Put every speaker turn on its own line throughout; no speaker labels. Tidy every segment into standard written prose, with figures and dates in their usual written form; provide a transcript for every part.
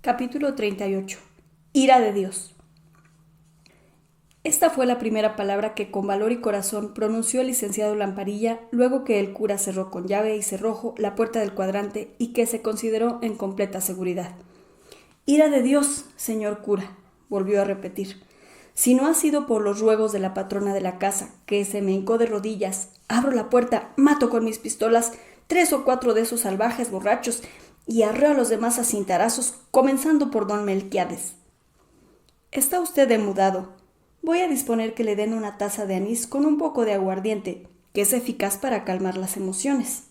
Capítulo 38. Ira de Dios. Esta fue la primera palabra que con valor y corazón pronunció el licenciado Lamparilla luego que el cura cerró con llave y cerrojo la puerta del cuadrante y que se consideró en completa seguridad. Ira de Dios, señor cura, volvió a repetir. Si no ha sido por los ruegos de la patrona de la casa, que se me hincó de rodillas, abro la puerta, mato con mis pistolas 3 o 4 de esos salvajes borrachos y arreo a los demás a cintarazos, comenzando por don Melquiades. Está usted demudado. Voy a disponer que le den una taza de anís con un poco de aguardiente, que es eficaz para calmar las emociones.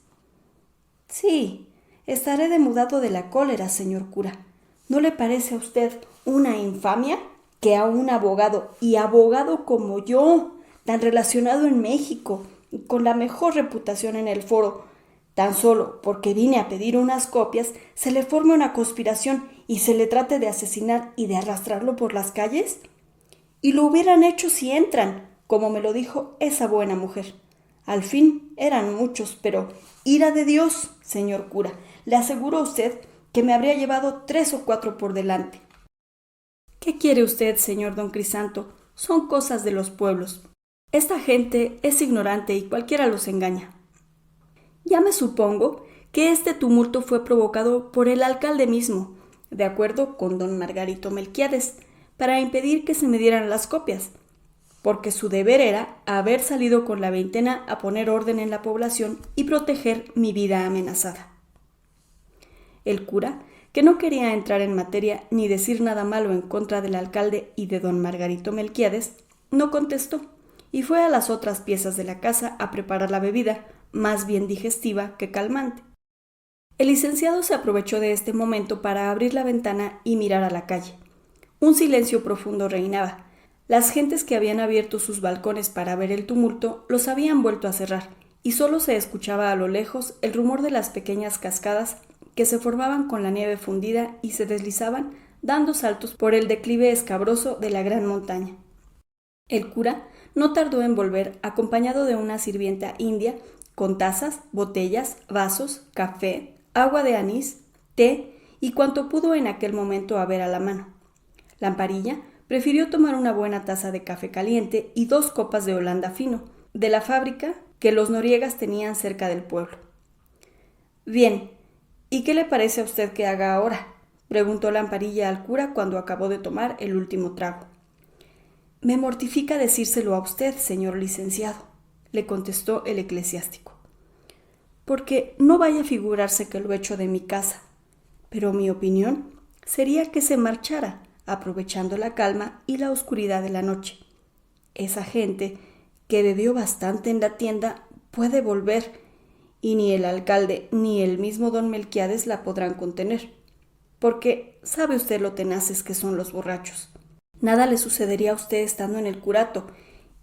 Sí, estaré demudado de la cólera, señor cura. ¿No le parece a usted una infamia que a un abogado, y abogado como yo, tan relacionado en México y con la mejor reputación en el foro, tan solo porque vine a pedir unas copias, se le forme una conspiración y se le trate de asesinar y de arrastrarlo por las calles? Y lo hubieran hecho si entran, como me lo dijo esa buena mujer. Al fin eran muchos, pero ira de Dios, señor cura, le aseguro a usted que me habría llevado 3 o 4 por delante. ¿Qué quiere usted, señor don Crisanto? Son cosas de los pueblos. Esta gente es ignorante y cualquiera los engaña. Ya me supongo que este tumulto fue provocado por el alcalde mismo, de acuerdo con don Margarito Melquiades, para impedir que se me dieran las copias, porque su deber era haber salido con la veintena a poner orden en la población y proteger mi vida amenazada. El cura, que no quería entrar en materia ni decir nada malo en contra del alcalde y de don Margarito Melquiades, no contestó y fue a las otras piezas de la casa a preparar la bebida, más bien digestiva que calmante. El licenciado se aprovechó de este momento para abrir la ventana y mirar a la calle. Un silencio profundo reinaba. Las gentes que habían abierto sus balcones para ver el tumulto los habían vuelto a cerrar, y solo se escuchaba a lo lejos el rumor de las pequeñas cascadas que se formaban con la nieve fundida y se deslizaban dando saltos por el declive escabroso de la gran montaña. El cura no tardó en volver, acompañado de una sirvienta india, con tazas, botellas, vasos, café, agua de anís, té y cuanto pudo en aquel momento haber a la mano. Lamparilla prefirió tomar una buena taza de café caliente y 2 copas de Holanda fino, de la fábrica que los noriegas tenían cerca del pueblo. Bien, ¿y qué le parece a usted que haga ahora?, preguntó Lamparilla al cura cuando acabó de tomar el último trago. Me mortifica decírselo a usted, señor licenciado, le contestó el eclesiástico, porque no vaya a figurarse que lo echo de mi casa, pero mi opinión sería que se marchara, aprovechando la calma y la oscuridad de la noche. Esa gente, que bebió bastante en la tienda, puede volver, y ni el alcalde ni el mismo don Melquiades la podrán contener, porque sabe usted lo tenaces que son los borrachos. Nada le sucedería a usted estando en el curato,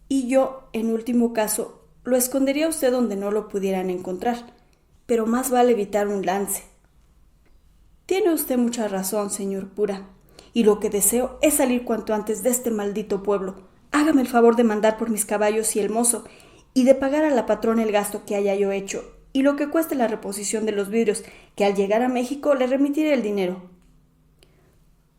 y yo, en último caso, lo escondería a usted donde no lo pudieran encontrar, pero más vale evitar un lance. Tiene usted mucha razón, señor cura, y lo que deseo es salir cuanto antes de este maldito pueblo. Hágame el favor de mandar por mis caballos y el mozo, y de pagar a la patrona el gasto que haya yo hecho, y lo que cueste la reposición de los vidrios, que al llegar a México le remitiré el dinero.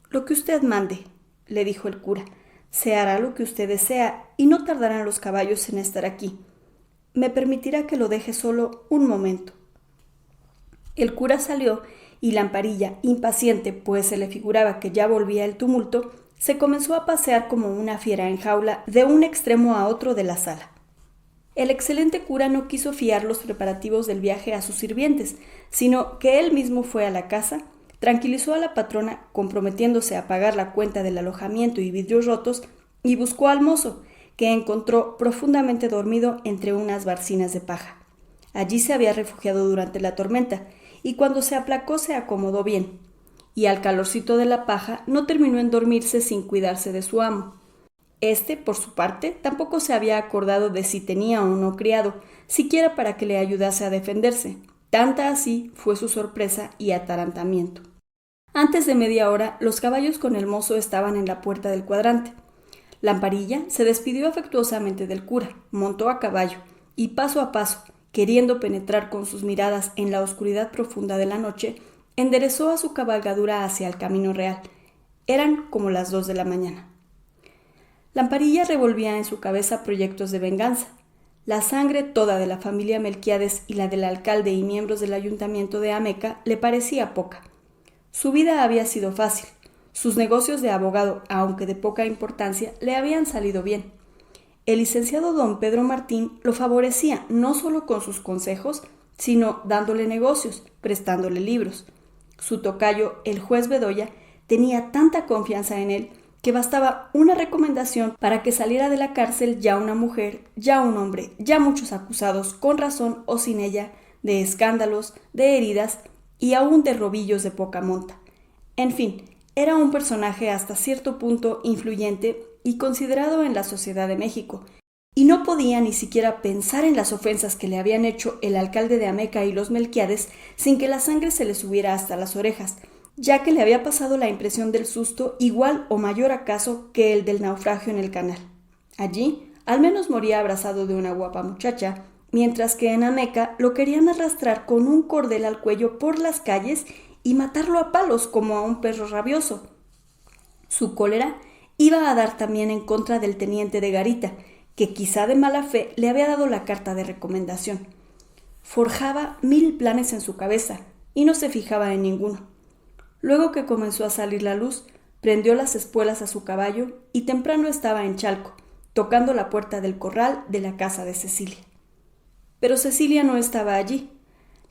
Lo que usted mande, le dijo el cura, se hará lo que usted desea, y no tardarán los caballos en estar aquí. Me permitirá que lo deje solo un momento. El cura salió, y Lamparilla, impaciente, pues se le figuraba que ya volvía el tumulto, se comenzó a pasear como una fiera en jaula de un extremo a otro de la sala. El excelente cura no quiso fiar los preparativos del viaje a sus sirvientes, sino que él mismo fue a la casa, tranquilizó a la patrona comprometiéndose a pagar la cuenta del alojamiento y vidrios rotos, y buscó al mozo, que encontró profundamente dormido entre unas barcinas de paja. Allí se había refugiado durante la tormenta, y cuando se aplacó se acomodó bien, y al calorcito de la paja no terminó en dormirse sin cuidarse de su amo. Este, por su parte, tampoco se había acordado de si tenía o no criado, siquiera para que le ayudase a defenderse. Tanta así fue su sorpresa y atarantamiento. Antes de media hora, los caballos con el mozo estaban en la puerta del cuadrante. Lamparilla se despidió afectuosamente del cura, montó a caballo, y paso a paso, queriendo penetrar con sus miradas en la oscuridad profunda de la noche, enderezó a su cabalgadura hacia el camino real. Eran como las 2 de la mañana. Lamparilla revolvía en su cabeza proyectos de venganza. La sangre toda de la familia Melquiades y la del alcalde y miembros del ayuntamiento de Ameca le parecía poca. Su vida había sido fácil. Sus negocios de abogado, aunque de poca importancia, le habían salido bien. El licenciado don Pedro Martín lo favorecía no solo con sus consejos, sino dándole negocios, prestándole libros. Su tocayo, el juez Bedoya, tenía tanta confianza en él que bastaba una recomendación para que saliera de la cárcel ya una mujer, ya un hombre, ya muchos acusados, con razón o sin ella, de escándalos, de heridas y aún de robillos de poca monta. En fin, era un personaje hasta cierto punto influyente y considerado en la sociedad de México, y no podía ni siquiera pensar en las ofensas que le habían hecho el alcalde de Ameca y los Melquiades sin que la sangre se le subiera hasta las orejas, ya que le había pasado la impresión del susto igual o mayor acaso que el del naufragio en el canal. Allí, al menos moría abrazado de una guapa muchacha, mientras que en Ameca lo querían arrastrar con un cordel al cuello por las calles y matarlo a palos como a un perro rabioso. Su cólera iba a dar también en contra del teniente de garita, que quizá de mala fe le había dado la carta de recomendación. Forjaba 1000 planes en su cabeza y no se fijaba en ninguno. Luego que comenzó a salir la luz, prendió las espuelas a su caballo y temprano estaba en Chalco, tocando la puerta del corral de la casa de Cecilia. Pero Cecilia no estaba allí.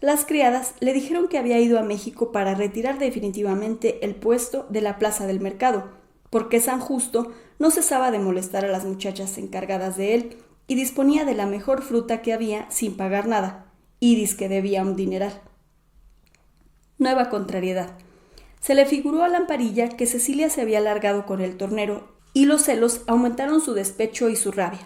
Las criadas le dijeron que había ido a México para retirar definitivamente el puesto de la plaza del mercado, porque San Justo no cesaba de molestar a las muchachas encargadas de él y disponía de la mejor fruta que había sin pagar nada, y dizque debía un dineral. Nueva contrariedad. Se le figuró a Lamparilla que Cecilia se había largado con el tornero y los celos aumentaron su despecho y su rabia.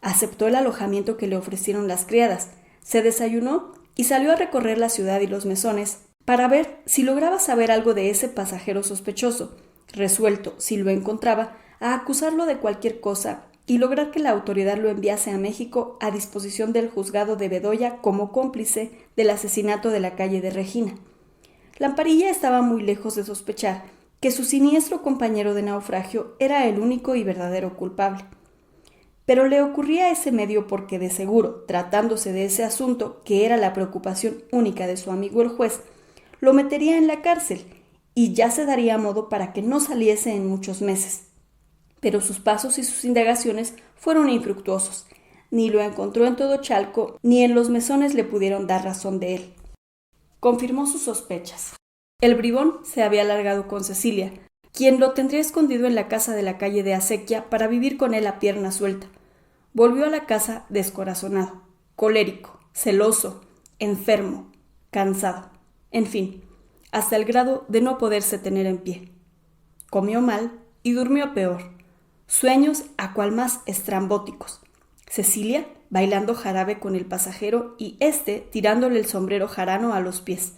Aceptó el alojamiento que le ofrecieron las criadas, se desayunó y salió a recorrer la ciudad y los mesones para ver si lograba saber algo de ese pasajero sospechoso, resuelto, si lo encontraba, a acusarlo de cualquier cosa y lograr que la autoridad lo enviase a México a disposición del juzgado de Bedoya como cómplice del asesinato de la calle de Regina. Lamparilla estaba muy lejos de sospechar que su siniestro compañero de naufragio era el único y verdadero culpable. Pero le ocurría ese medio porque de seguro, tratándose de ese asunto, que era la preocupación única de su amigo el juez, lo metería en la cárcel y ya se daría modo para que no saliese en muchos meses. Pero sus pasos y sus indagaciones fueron infructuosos. Ni lo encontró en todo Chalco, ni en los mesones le pudieron dar razón de él. Confirmó sus sospechas. El bribón se había largado con Cecilia, quien lo tendría escondido en la casa de la calle de Acequia para vivir con él a pierna suelta. Volvió a la casa descorazonado, colérico, celoso, enfermo, cansado, en fin, hasta el grado de no poderse tener en pie. Comió mal y durmió peor. Sueños a cual más estrambóticos. Cecilia bailando jarabe con el pasajero y éste tirándole el sombrero jarano a los pies.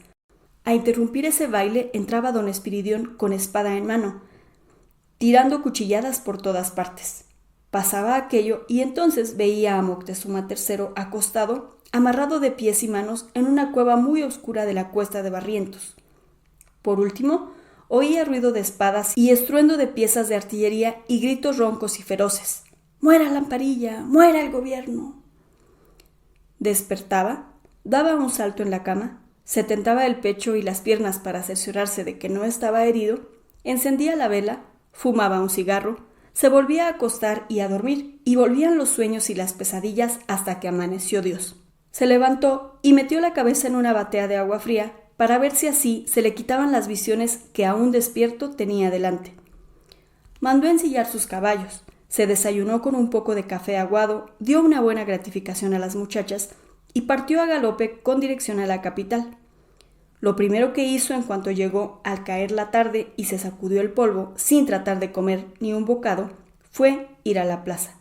A interrumpir ese baile entraba don Espiridión con espada en mano, tirando cuchilladas por todas partes. Pasaba aquello y entonces veía a Moctezuma III acostado, amarrado de pies y manos en una cueva muy oscura de la cuesta de Barrientos. Por último, oía ruido de espadas y estruendo de piezas de artillería y gritos roncos y feroces. ¡Muera Lamparilla! ¡Muera el gobierno! Despertaba, daba un salto en la cama, se tentaba el pecho y las piernas para cerciorarse de que no estaba herido, encendía la vela, fumaba un cigarro, se volvía a acostar y a dormir, y volvían los sueños y las pesadillas hasta que amaneció Dios. Se levantó y metió la cabeza en una batea de agua fría para ver si así se le quitaban las visiones que aún despierto tenía delante. Mandó ensillar sus caballos, se desayunó con un poco de café aguado, dio una buena gratificación a las muchachas y partió a galope con dirección a la capital. Lo primero que hizo en cuanto llegó al caer la tarde y se sacudió el polvo, sin tratar de comer ni un bocado, fue ir a la plaza.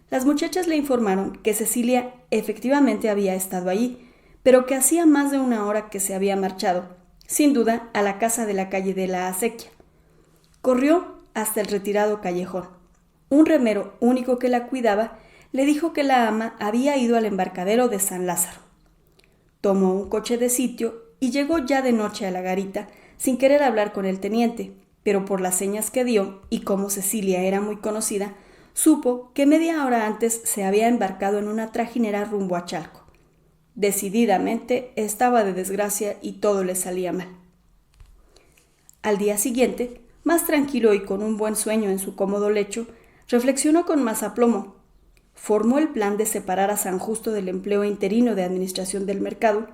Las muchachas le informaron que Cecilia efectivamente había estado allí, pero que hacía más de una hora que se había marchado, sin duda a la casa de la calle de la Acequia. Corrió hasta el retirado callejón. Un remero único que la cuidaba le dijo que la ama había ido al embarcadero de San Lázaro. Tomó un coche de sitio y llegó ya de noche a la garita, sin querer hablar con el teniente, pero por las señas que dio, y como Cecilia era muy conocida, supo que media hora antes se había embarcado en una trajinera rumbo a Chalco. Decididamente estaba de desgracia y todo le salía mal. Al día siguiente, más tranquilo y con un buen sueño en su cómodo lecho, reflexionó con más aplomo. Formó el plan de separar a San Justo del empleo interino de administración del mercado,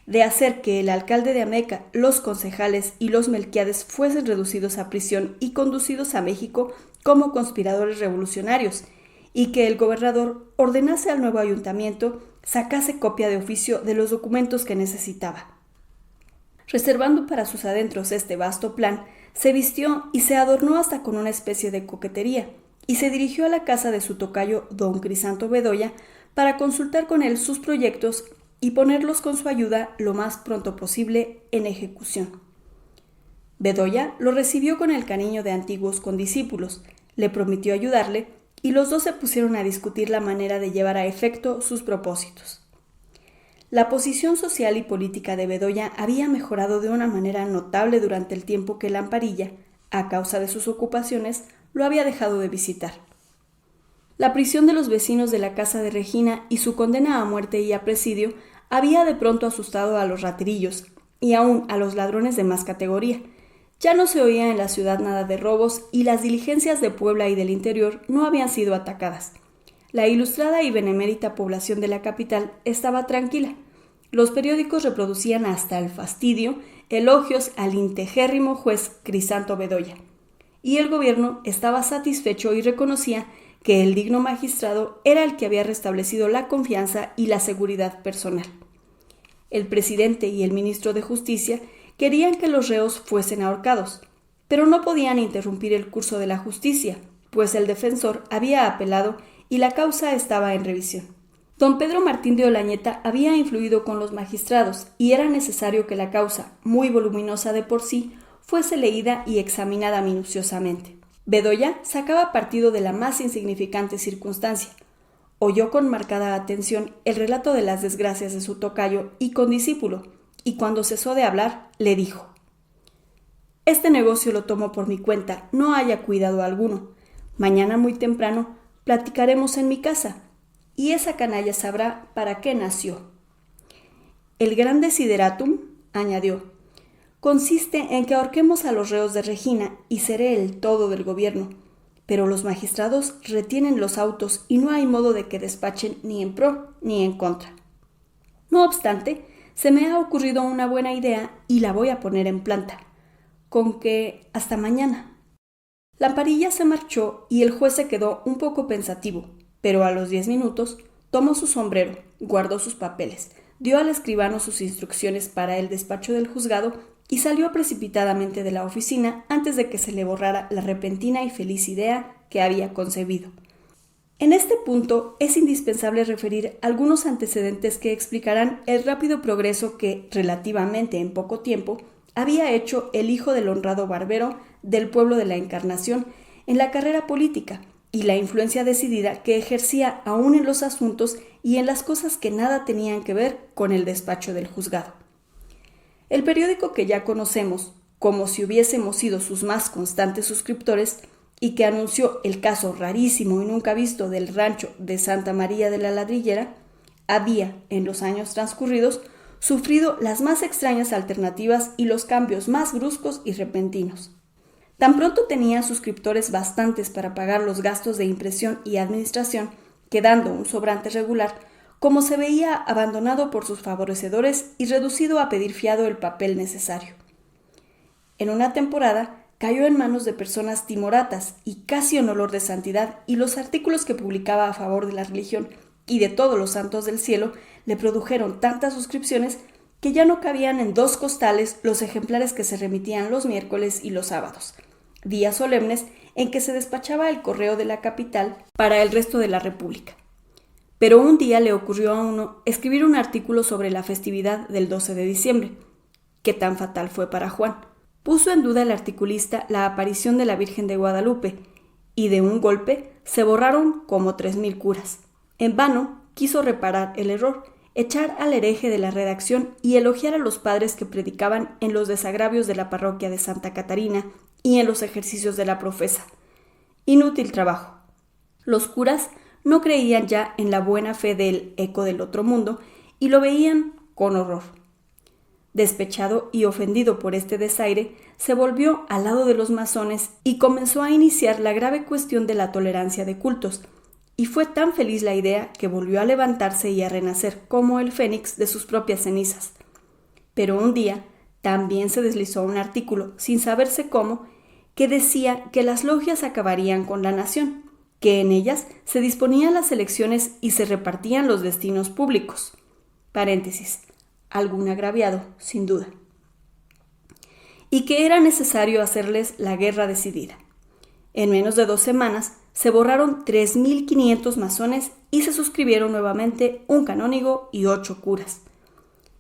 de hacer que el alcalde de Ameca, los concejales y los Melquiades fuesen reducidos a prisión y conducidos a México como conspiradores revolucionarios, y que el gobernador ordenase al nuevo ayuntamiento sacase copia de oficio de los documentos que necesitaba. Reservando para sus adentros este vasto plan, se vistió y se adornó hasta con una especie de coquetería, y se dirigió a la casa de su tocayo don Crisanto Bedoya para consultar con él sus proyectos y ponerlos con su ayuda lo más pronto posible en ejecución. Bedoya lo recibió con el cariño de antiguos condiscípulos, le prometió ayudarle y los dos se pusieron a discutir la manera de llevar a efecto sus propósitos. La posición social y política de Bedoya había mejorado de una manera notable durante el tiempo que Lamparilla, a causa de sus ocupaciones, lo había dejado de visitar. La prisión de los vecinos de la casa de Regina y su condena a muerte y a presidio había de pronto asustado a los raterillos y aún a los ladrones de más categoría. Ya no se oía en la ciudad nada de robos y las diligencias de Puebla y del interior no habían sido atacadas. La ilustrada y benemérita población de la capital estaba tranquila. Los periódicos reproducían hasta el fastidio elogios al integérrimo juez Crisanto Bedoya, y el gobierno estaba satisfecho y reconocía que el digno magistrado era el que había restablecido la confianza y la seguridad personal. El presidente y el ministro de Justicia querían que los reos fuesen ahorcados, pero no podían interrumpir el curso de la justicia, pues el defensor había apelado y la causa estaba en revisión. Don Pedro Martín de Olañeta había influido con los magistrados y era necesario que la causa, muy voluminosa de por sí, fuese leída y examinada minuciosamente. Bedoya sacaba partido de la más insignificante circunstancia. Oyó con marcada atención el relato de las desgracias de su tocayo y condiscípulo, y cuando cesó de hablar, le dijo: «Este negocio lo tomo por mi cuenta, no haya cuidado alguno. Mañana muy temprano platicaremos en mi casa, y esa canalla sabrá para qué nació». «El gran desideratum», añadió, «consiste en que ahorquemos a los reos de Regina y seré el todo del gobierno, pero los magistrados retienen los autos y no hay modo de que despachen ni en pro ni en contra. No obstante, se me ha ocurrido una buena idea y la voy a poner en planta, con que hasta mañana». Lamparilla se marchó y el juez se quedó un poco pensativo, pero a los 10 minutos tomó su sombrero, guardó sus papeles, dio al escribano sus instrucciones para el despacho del juzgado y salió precipitadamente de la oficina antes de que se le borrara la repentina y feliz idea que había concebido. En este punto es indispensable referir algunos antecedentes que explicarán el rápido progreso que, relativamente en poco tiempo, había hecho el hijo del honrado barbero del pueblo de la Encarnación en la carrera política y la influencia decidida que ejercía aún en los asuntos y en las cosas que nada tenían que ver con el despacho del juzgado. El periódico que ya conocemos, como si hubiésemos sido sus más constantes suscriptores, y que anunció el caso rarísimo y nunca visto del rancho de Santa María de la Ladrillera, había, en los años transcurridos, sufrido las más extrañas alternativas y los cambios más bruscos y repentinos. Tan pronto tenía suscriptores bastantes para pagar los gastos de impresión y administración, quedando un sobrante regular, como se veía abandonado por sus favorecedores y reducido a pedir fiado el papel necesario. En una temporada cayó en manos de personas timoratas y casi en olor de santidad, y los artículos que publicaba a favor de la religión y de todos los santos del cielo le produjeron tantas suscripciones que ya no cabían en 2 costales los ejemplares que se remitían los miércoles y los sábados, días solemnes en que se despachaba el correo de la capital para el resto de la República. Pero un día le ocurrió a uno escribir un artículo sobre la festividad del 12 de diciembre, que tan fatal fue para Juan. Puso en duda el articulista la aparición de la Virgen de Guadalupe, y de un golpe se borraron como 3,000 curas. En vano quiso reparar el error, echar al hereje de la redacción y elogiar a los padres que predicaban en los desagravios de la parroquia de Santa Catarina y en los ejercicios de la profesa. Inútil trabajo. Los curas no creían ya en la buena fe del Eco del Otro Mundo y lo veían con horror. Despechado y ofendido por este desaire, se volvió al lado de los masones y comenzó a iniciar la grave cuestión de la tolerancia de cultos, y fue tan feliz la idea que volvió a levantarse y a renacer como el fénix de sus propias cenizas. Pero un día también se deslizó un artículo, sin saberse cómo, que decía que las logias acabarían con la nación, que en ellas se disponían las elecciones y se repartían los destinos públicos. Paréntesis. Algún agraviado, sin duda. Y que era necesario hacerles la guerra decidida. En menos de 2 semanas se borraron 3.500 masones y se suscribieron nuevamente un canónigo y 8 curas.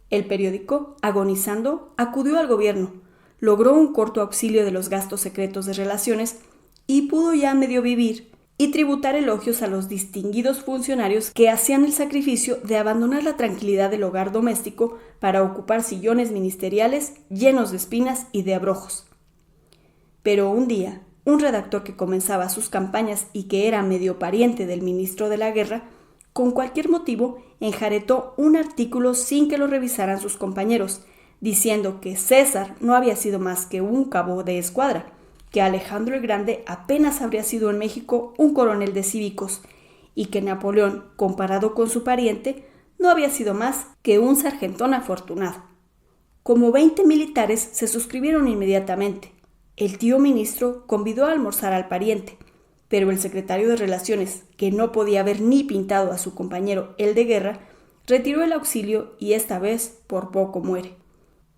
El periódico, agonizando, acudió al gobierno, logró un corto auxilio de los gastos secretos de relaciones y pudo ya medio vivir y tributar elogios a los distinguidos funcionarios que hacían el sacrificio de abandonar la tranquilidad del hogar doméstico para ocupar sillones ministeriales llenos de espinas y de abrojos. Pero un día, un redactor que comenzaba sus campañas y que era medio pariente del ministro de la guerra, con cualquier motivo enjaretó un artículo sin que lo revisaran sus compañeros, diciendo que César no había sido más que un cabo de escuadra, que Alejandro el Grande apenas habría sido en México un coronel de cívicos y que Napoleón, comparado con su pariente, no había sido más que un sargentón afortunado. Como 20 militares se suscribieron inmediatamente. El tío ministro convidó a almorzar al pariente, pero el secretario de Relaciones, que no podía haber ni pintado a su compañero el de guerra, retiró el auxilio y esta vez por poco muere.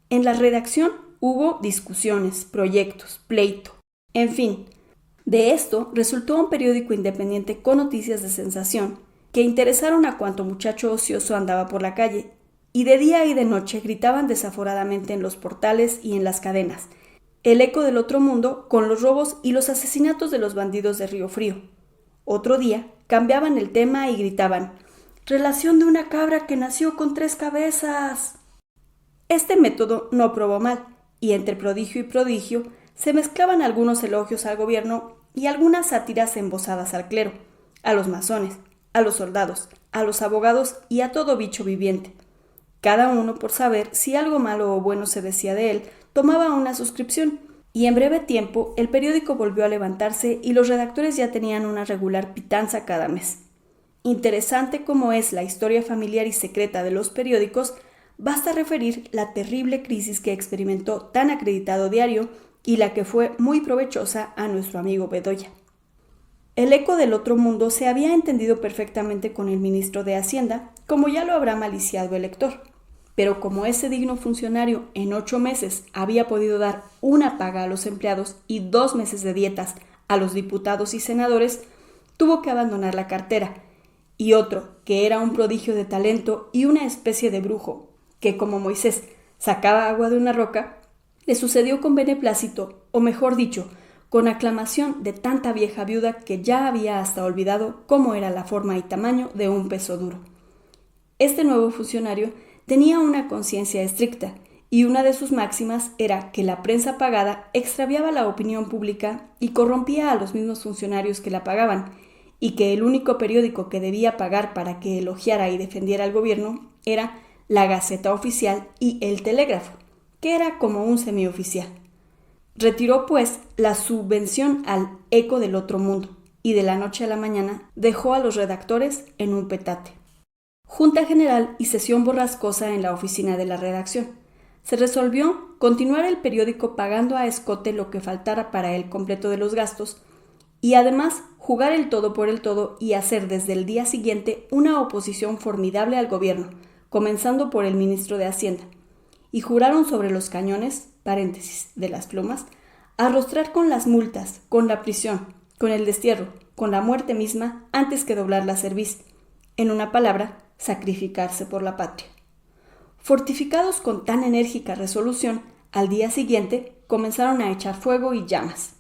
En la redacción hubo discusiones, proyectos, pleito. En fin, de esto resultó un periódico independiente con noticias de sensación que interesaron a cuanto muchacho ocioso andaba por la calle, y de día y de noche gritaban desaforadamente en los portales y en las cadenas, el eco del otro mundo con los robos y los asesinatos de los bandidos de Río Frío. Otro día cambiaban el tema y gritaban, «Relación de una cabra que nació con 3 cabezas». Este método no probó mal, y entre prodigio y prodigio se mezclaban algunos elogios al gobierno y algunas sátiras embosadas al clero, a los masones, a los soldados, a los abogados y a todo bicho viviente. Cada uno, por saber si algo malo o bueno se decía de él, tomaba una suscripción, y en breve tiempo el periódico volvió a levantarse y los redactores ya tenían una regular pitanza cada mes. Interesante como es la historia familiar y secreta de los periódicos, basta referir la terrible crisis que experimentó tan acreditado diario y la que fue muy provechosa a nuestro amigo Bedoya. El Eco del Otro Mundo se había entendido perfectamente con el ministro de Hacienda, como ya lo habrá maliciado el lector, pero como ese digno funcionario en 8 meses había podido dar una paga a los empleados y 2 meses de dietas a los diputados y senadores, tuvo que abandonar la cartera, y otro, que era un prodigio de talento y una especie de brujo, que como Moisés sacaba agua de una roca, le sucedió con beneplácito, o mejor dicho, con aclamación de tanta vieja viuda que ya había hasta olvidado cómo era la forma y tamaño de un peso duro. Este nuevo funcionario tenía una conciencia estricta, y una de sus máximas era que la prensa pagada extraviaba la opinión pública y corrompía a los mismos funcionarios que la pagaban, y que el único periódico que debía pagar para que elogiara y defendiera al gobierno era la Gaceta Oficial y el Telégrafo, que era como un semioficial. Retiró, pues, la subvención al Eco del Otro Mundo y de la noche a la mañana dejó a los redactores en un petate. Junta general y sesión borrascosa en la oficina de la redacción. Se resolvió continuar el periódico pagando a escote lo que faltara para el completo de los gastos y además jugar el todo por el todo y hacer desde el día siguiente una oposición formidable al gobierno, comenzando por el ministro de Hacienda. Y juraron sobre los cañones, paréntesis, de las plumas, arrostrar con las multas, con la prisión, con el destierro, con la muerte misma, antes que doblar la cerviz. En una palabra, sacrificarse por la patria. Fortificados con tan enérgica resolución, al día siguiente comenzaron a echar fuego y llamas.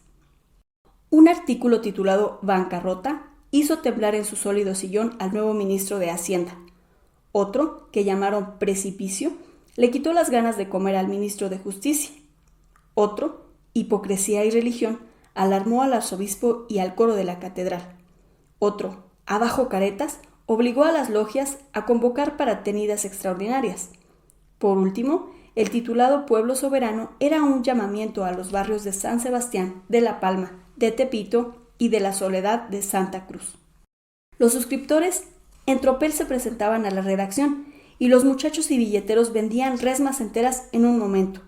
Un artículo titulado Bancarrota hizo temblar en su sólido sillón al nuevo ministro de Hacienda. Otro, que llamaron precipicio, le quitó las ganas de comer al ministro de Justicia. Otro, hipocresía y religión, alarmó al arzobispo y al coro de la catedral. Otro, abajo caretas, obligó a las logias a convocar para tenidas extraordinarias. Por último, el titulado Pueblo Soberano era un llamamiento a los barrios de San Sebastián, de La Palma, de Tepito y de la Soledad de Santa Cruz. Los suscriptores en tropel se presentaban a la redacción y los muchachos y billeteros vendían resmas enteras en un momento.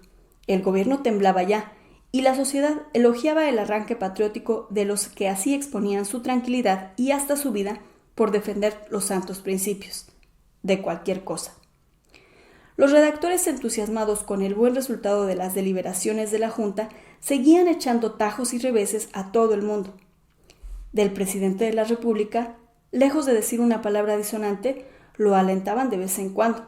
El gobierno temblaba ya y la sociedad elogiaba el arranque patriótico de los que así exponían su tranquilidad y hasta su vida por defender los santos principios, de cualquier cosa. Los redactores, entusiasmados con el buen resultado de las deliberaciones de la Junta, seguían echando tajos y reveses a todo el mundo. Del presidente de la República, lejos de decir una palabra disonante, lo alentaban de vez en cuando.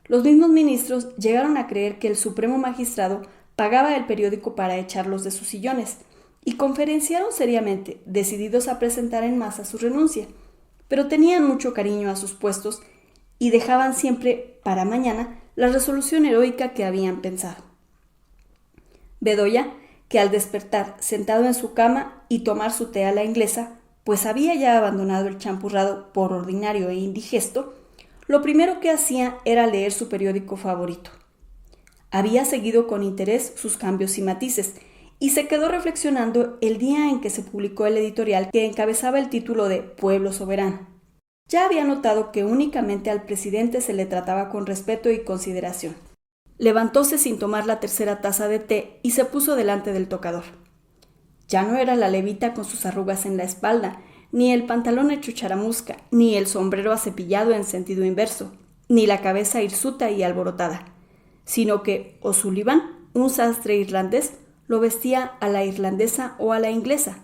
Los mismos ministros llegaron a creer que el Supremo Magistrado pagaba el periódico para echarlos de sus sillones y conferenciaron seriamente, decididos a presentar en masa su renuncia, pero tenían mucho cariño a sus puestos y dejaban siempre para mañana la resolución heroica que habían pensado. Bedoya, que al despertar sentado en su cama y tomar su té a la inglesa, pues había ya abandonado el champurrado por ordinario e indigesto, lo primero que hacía era leer su periódico favorito. Había seguido con interés sus cambios y matices, y se quedó reflexionando el día en que se publicó el editorial que encabezaba el título de Pueblo Soberano. Ya había notado que únicamente al presidente se le trataba con respeto y consideración. Levantóse sin tomar la tercera taza de té y se puso delante del tocador. Ya no era la levita con sus arrugas en la espalda, ni el pantalón hecho charamusca, ni el sombrero acepillado en sentido inverso, ni la cabeza hirsuta y alborotada, sino que O'Sullivan, un sastre irlandés, lo vestía a la irlandesa o a la inglesa.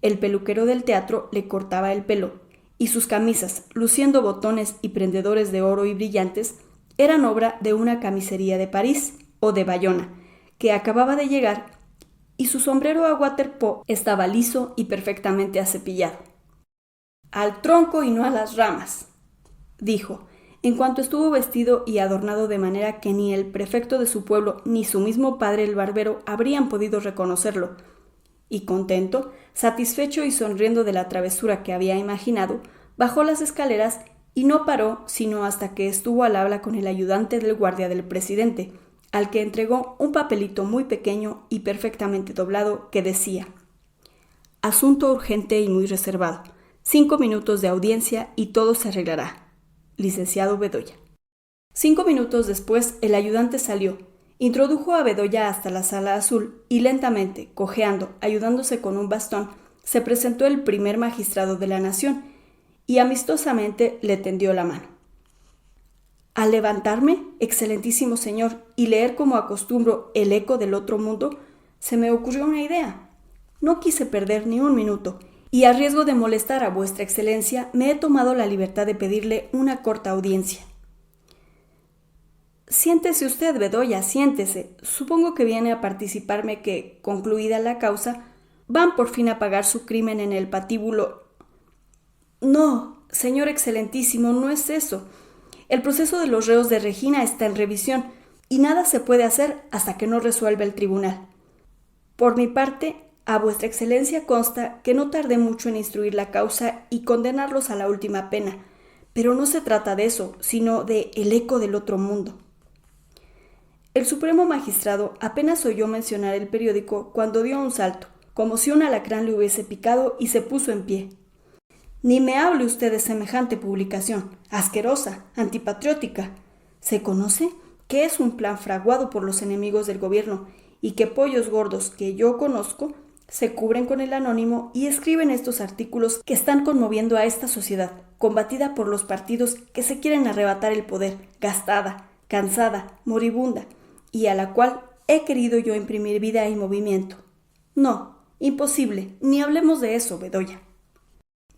El peluquero del teatro le cortaba el pelo, y sus camisas, luciendo botones y prendedores de oro y brillantes, eran obra de una camisería de París o de Bayona, que acababa de llegar, y su sombrero a waterpoo estaba liso y perfectamente acepillado. «Al tronco y no a las ramas», dijo, en cuanto estuvo vestido y adornado de manera que ni el prefecto de su pueblo ni su mismo padre el barbero habrían podido reconocerlo, y contento, satisfecho y sonriendo de la travesura que había imaginado, bajó las escaleras y no paró sino hasta que estuvo al habla con el ayudante del guardia del presidente, al que entregó un papelito muy pequeño y perfectamente doblado que decía: «Asunto urgente y muy reservado. 5 minutos de audiencia y todo se arreglará. Licenciado Bedoya». 5 minutos después el ayudante salió, introdujo a Bedoya hasta la sala azul y lentamente, cojeando, ayudándose con un bastón, se presentó el primer magistrado de la nación y amistosamente le tendió la mano. Al levantarme, excelentísimo señor, y leer como acostumbro El eco del otro mundo, se me ocurrió una idea. No quise perder ni un minuto, y a riesgo de molestar a vuestra excelencia, me he tomado la libertad de pedirle una corta audiencia. Siéntese usted, Bedoya, siéntese. Supongo que viene a participarme que, concluida la causa, van por fin a pagar su crimen en el patíbulo. No, señor excelentísimo, no es eso. El proceso de los reos de Regina está en revisión y nada se puede hacer hasta que no resuelva el tribunal. Por mi parte, a vuestra excelencia consta que no tardé mucho en instruir la causa y condenarlos a la última pena, pero no se trata de eso, sino de El eco del otro mundo. El supremo magistrado apenas oyó mencionar el periódico cuando dio un salto, como si un alacrán le hubiese picado, y se puso en pie. Ni me hable usted de semejante publicación, asquerosa, antipatriótica. ¿Se conoce que es un plan fraguado por los enemigos del gobierno y que pollos gordos que yo conozco se cubren con el anónimo y escriben estos artículos que están conmoviendo a esta sociedad, combatida por los partidos que se quieren arrebatar el poder, gastada, cansada, moribunda, y a la cual he querido yo imprimir vida y movimiento? No, imposible, ni hablemos de eso, Bedoya».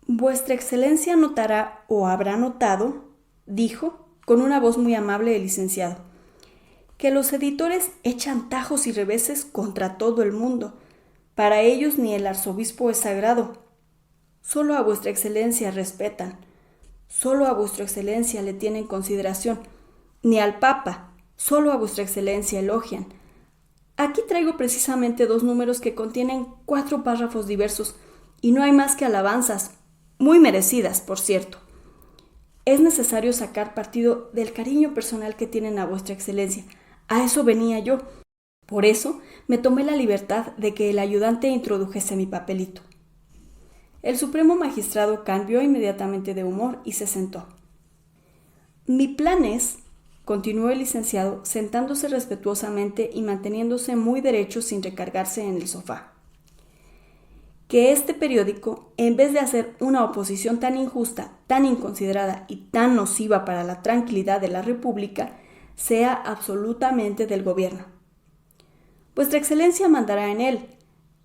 «Vuestra excelencia notará o habrá notado», dijo, con una voz muy amable el licenciado, «que los editores echan tajos y reveses contra todo el mundo. Para ellos ni el arzobispo es sagrado. Solo a vuestra excelencia respetan. Solo a vuestra excelencia le tienen consideración, ni al Papa, solo a vuestra excelencia elogian. Aquí traigo precisamente 2 números que contienen 4 párrafos diversos, y no hay más que alabanzas, muy merecidas, por cierto. Es necesario sacar partido del cariño personal que tienen a vuestra excelencia. A eso venía yo. Por eso me tomé la libertad de que el ayudante introdujese mi papelito. El supremo magistrado cambió inmediatamente de humor y se sentó. Mi plan es, continuó el licenciado, sentándose respetuosamente y manteniéndose muy derecho sin recargarse en el sofá, que este periódico, en vez de hacer una oposición tan injusta, tan inconsiderada y tan nociva para la tranquilidad de la República, sea absolutamente del gobierno. Vuestra excelencia mandará en él,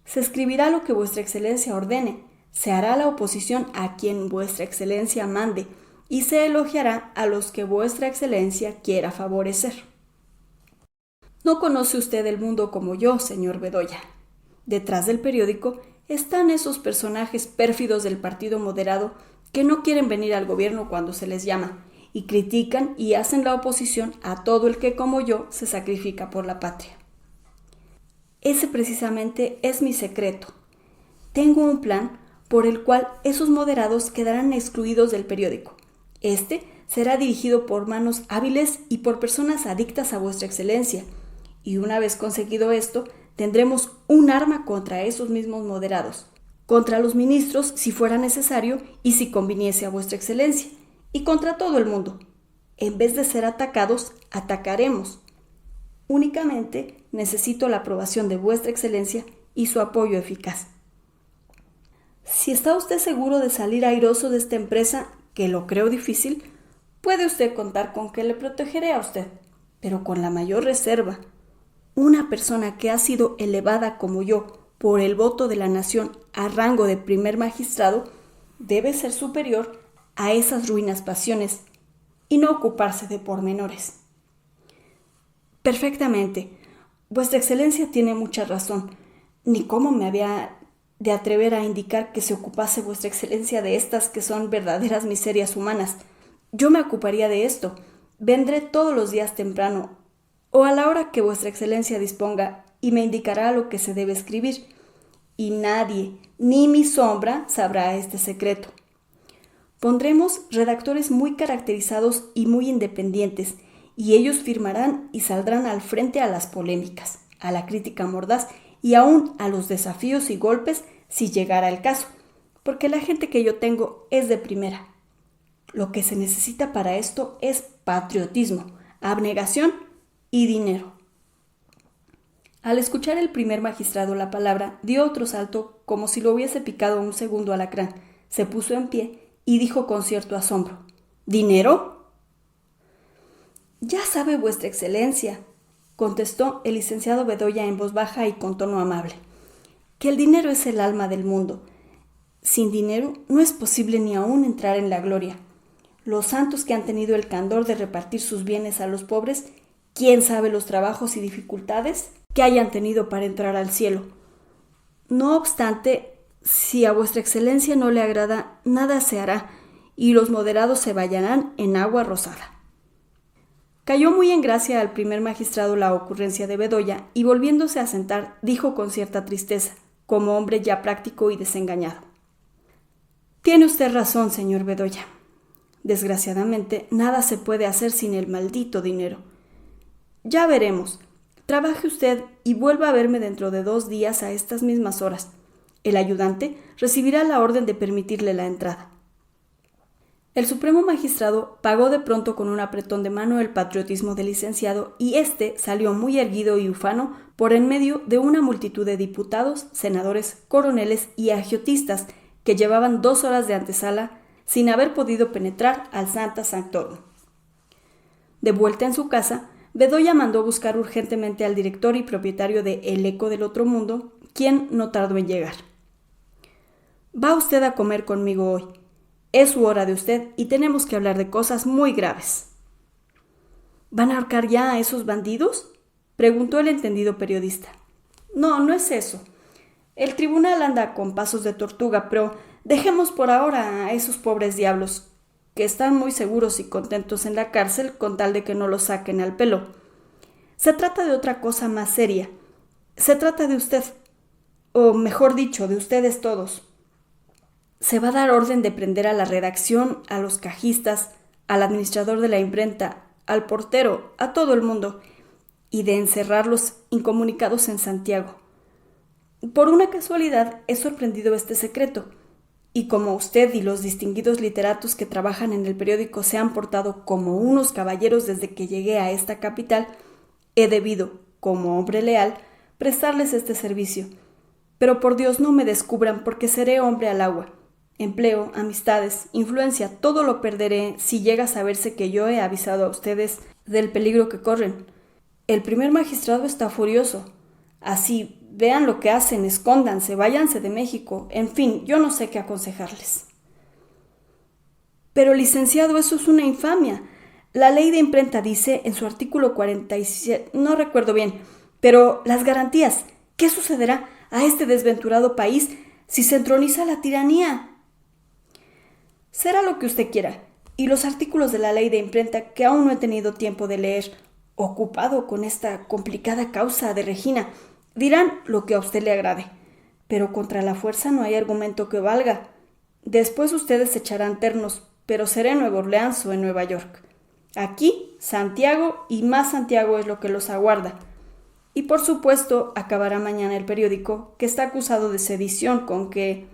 se escribirá lo que vuestra excelencia ordene, se hará la oposición a quien vuestra excelencia mande y se elogiará a los que vuestra excelencia quiera favorecer. No conoce usted el mundo como yo, señor Bedoya. Detrás del periódico están esos personajes pérfidos del partido moderado que no quieren venir al gobierno cuando se les llama y critican y hacen la oposición a todo el que como yo se sacrifica por la patria. Ese precisamente es mi secreto. Tengo un plan por el cual esos moderados quedarán excluidos del periódico. Este será dirigido por manos hábiles y por personas adictas a vuestra excelencia, y una vez conseguido esto, tendremos un arma contra esos mismos moderados, contra los ministros si fuera necesario y si conviniese a vuestra excelencia, y contra todo el mundo. En vez de ser atacados, atacaremos. Únicamente necesito la aprobación de vuestra excelencia y su apoyo eficaz. Si está usted seguro de salir airoso de esta empresa, que lo creo difícil, puede usted contar con que le protegeré a usted, pero con la mayor reserva. Una persona que ha sido elevada como yo por el voto de la nación a rango de primer magistrado debe ser superior a esas ruinas pasiones y no ocuparse de pormenores. Perfectamente. Vuestra excelencia tiene mucha razón. Ni cómo me había de atrever a indicar que se ocupase vuestra excelencia de estas que son verdaderas miserias humanas. Yo me ocuparía de esto. Vendré todos los días temprano o a la hora que vuestra excelencia disponga y me indicará lo que se debe escribir. Y nadie, ni mi sombra, sabrá este secreto. Pondremos redactores muy caracterizados y muy independientes, y ellos firmarán y saldrán al frente a las polémicas, a la crítica mordaz y aún a los desafíos y golpes si llegara el caso, porque la gente que yo tengo es de primera. Lo que se necesita para esto es patriotismo, abnegación y dinero. Al escuchar el primer magistrado la palabra, dio otro salto como si lo hubiese picado un segundo alacrán, se puso en pie y dijo con cierto asombro: ¿Dinero? Ya sabe vuestra excelencia, contestó el licenciado Bedoya en voz baja y con tono amable, que el dinero es el alma del mundo. Sin dinero no es posible ni aún entrar en la gloria. Los santos que han tenido el candor de repartir sus bienes a los pobres, ¿quién sabe los trabajos y dificultades que hayan tenido para entrar al cielo? No obstante, si a vuestra excelencia no le agrada, nada se hará, y los moderados se bañarán en agua rosada. Cayó muy en gracia al primer magistrado la ocurrencia de Bedoya y volviéndose a sentar dijo con cierta tristeza, como hombre ya práctico y desengañado: Tiene usted razón, señor Bedoya. Desgraciadamente, nada se puede hacer sin el maldito dinero. Ya veremos. Trabaje usted y vuelva a verme dentro de 2 días a estas mismas horas. El ayudante recibirá la orden de permitirle la entrada. El supremo magistrado pagó de pronto con un apretón de mano el patriotismo del licenciado y éste salió muy erguido y ufano por en medio de una multitud de diputados, senadores, coroneles y agiotistas que llevaban 2 horas de antesala sin haber podido penetrar al Sancta Sanctorum. De vuelta en su casa, Bedoya mandó buscar urgentemente al director y propietario de El Eco del Otro Mundo, quien no tardó en llegar. Va usted a comer conmigo hoy. Es su hora de usted y tenemos que hablar de cosas muy graves. ¿Van a ahorcar ya a esos bandidos?, preguntó el entendido periodista. No, no es eso. El tribunal anda con pasos de tortuga, pero dejemos por ahora a esos pobres diablos. que están muy seguros y contentos en la cárcel con tal de que no los saquen al pelo. Se trata de otra cosa más seria. Se trata de usted, o mejor dicho, de ustedes todos. Se va a dar orden de prender a la redacción, a los cajistas, al administrador de la imprenta, al portero, a todo el mundo, y de encerrarlos incomunicados en Santiago. Por una casualidad he sorprendido este secreto, y como usted y los distinguidos literatos que trabajan en el periódico se han portado como unos caballeros desde que llegué a esta capital, he debido, como hombre leal, prestarles este servicio. Pero por Dios no me descubran porque seré hombre al agua. Empleo, amistades, influencia, todo lo perderé si llega a saberse que yo he avisado a ustedes del peligro que corren. El primer magistrado está furioso. Así, vean lo que hacen, escóndanse, váyanse de México. En fin, yo no sé qué aconsejarles. Pero, licenciado, eso es una infamia. La ley de imprenta dice en su artículo 47, no recuerdo bien, pero las garantías. ¿Qué sucederá a este desventurado país si se entroniza la tiranía? Será lo que usted quiera, y los artículos de la ley de imprenta que aún no he tenido tiempo de leer, ocupado con esta complicada causa de Regina, dirán lo que a usted le agrade, pero contra la fuerza no hay argumento que valga. Después ustedes echarán ternos, pero será en Nueva Orleans o en Nueva York. Aquí, Santiago y más Santiago es lo que los aguarda. Y por supuesto, acabará mañana el periódico, que está acusado de sedición con que...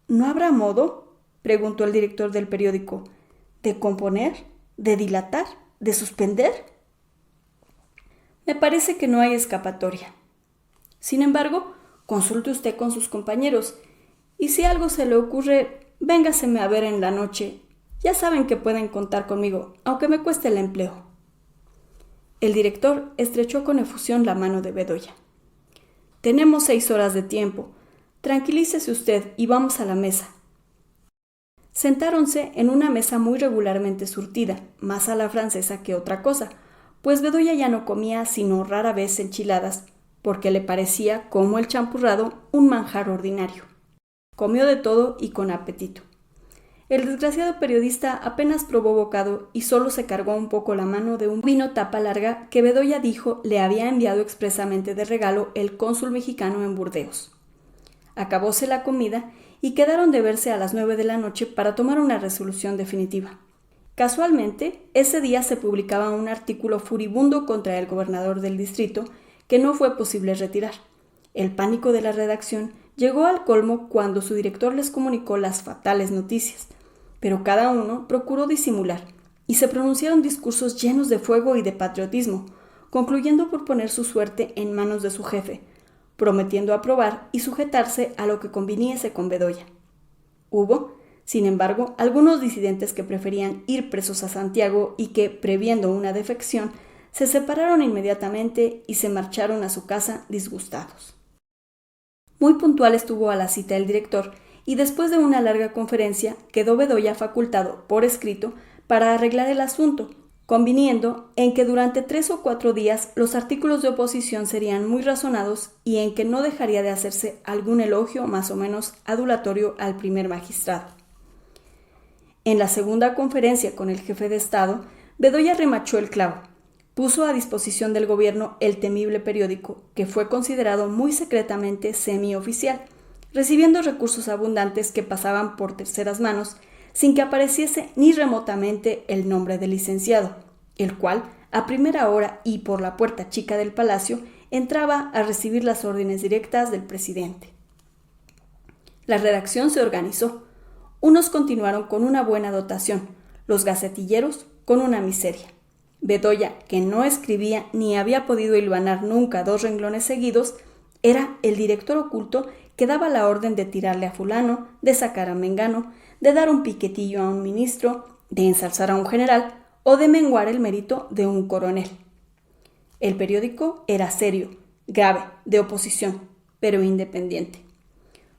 ¿No habrá modo?, preguntó el director del periódico, ¿de componer? ¿De dilatar? ¿De suspender? Me parece que no hay escapatoria. Sin embargo, consulte usted con sus compañeros, y si algo se le ocurre, véngaseme a ver en la noche. Ya saben que pueden contar conmigo, aunque me cueste el empleo. El director estrechó con efusión la mano de Bedoya. Tenemos 6 horas de tiempo. Tranquilícese usted y vamos a la mesa. Sentáronse en una mesa muy regularmente surtida, más a la francesa que otra cosa, pues Bedoya ya no comía sino rara vez enchiladas, porque le parecía, como el champurrado, un manjar ordinario. Comió de todo y con apetito. El desgraciado periodista apenas probó bocado y solo se cargó un poco la mano de un vino tapa larga que Bedoya dijo le había enviado expresamente de regalo el cónsul mexicano en Burdeos. Acabóse la comida y quedaron de verse a las 9 de la noche para tomar una resolución definitiva. Casualmente, ese día se publicaba un artículo furibundo contra el gobernador del distrito que no fue posible retirar. El pánico de la redacción llegó al colmo cuando su director les comunicó las fatales noticias, pero cada uno procuró disimular y se pronunciaron discursos llenos de fuego y de patriotismo, concluyendo por poner su suerte en manos de su jefe, prometiendo aprobar y sujetarse a lo que conviniese con Bedoya. Hubo, sin embargo, algunos disidentes que preferían ir presos a Santiago y que, previendo una defección, se separaron inmediatamente y se marcharon a su casa disgustados. Muy puntual estuvo a la cita el director y después de una larga conferencia quedó Bedoya facultado por escrito para arreglar el asunto, conviniendo en que durante 3 o 4 días los artículos de oposición serían muy razonados y en que no dejaría de hacerse algún elogio más o menos adulatorio al primer magistrado. En la segunda conferencia con el jefe de Estado, Bedoya remachó el clavo. Puso a disposición del gobierno el temible periódico, que fue considerado muy secretamente semioficial, recibiendo recursos abundantes que pasaban por terceras manos, sin que apareciese ni remotamente el nombre del licenciado, el cual, a primera hora y por la puerta chica del palacio, entraba a recibir las órdenes directas del presidente. La redacción se organizó. Unos continuaron con una buena dotación, los gacetilleros con una miseria. Bedoya, que no escribía ni había podido hilvanar nunca 2 renglones seguidos, era el director oculto que daba la orden de tirarle a fulano, de sacar a mengano, de dar un piquetillo a un ministro, de ensalzar a un general o de menguar el mérito de un coronel. El periódico era serio, grave, de oposición, pero independiente.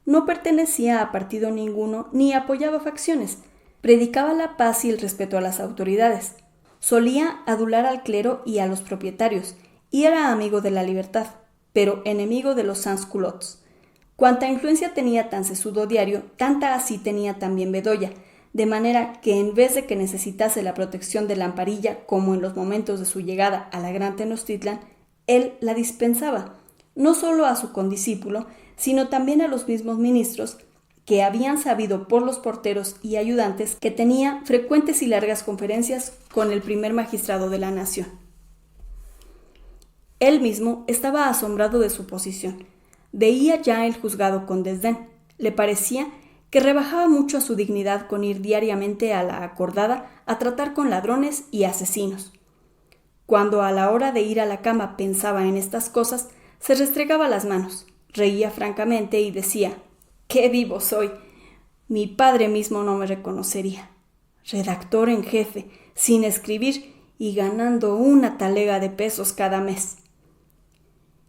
No pertenecía a partido ninguno ni apoyaba facciones, predicaba la paz y el respeto a las autoridades. Solía adular al clero y a los propietarios, y era amigo de la libertad, pero enemigo de los sans-culottes. Cuanta influencia tenía tan sesudo diario, tanta así tenía también Bedoya, de manera que en vez de que necesitase la protección de Lamparilla como en los momentos de su llegada a la Gran Tenochtitlan, él la dispensaba, no solo a su condiscípulo, sino también a los mismos ministros, que habían sabido por los porteros y ayudantes que tenía frecuentes y largas conferencias con el primer magistrado de la nación. Él mismo estaba asombrado de su posición. Veía ya el juzgado con desdén. Le parecía que rebajaba mucho a su dignidad con ir diariamente a la acordada a tratar con ladrones y asesinos. Cuando a la hora de ir a la cama pensaba en estas cosas, se restregaba las manos, reía francamente y decía: ¡qué vivo soy! Mi padre mismo no me reconocería. Redactor en jefe, sin escribir y ganando una talega de pesos cada mes.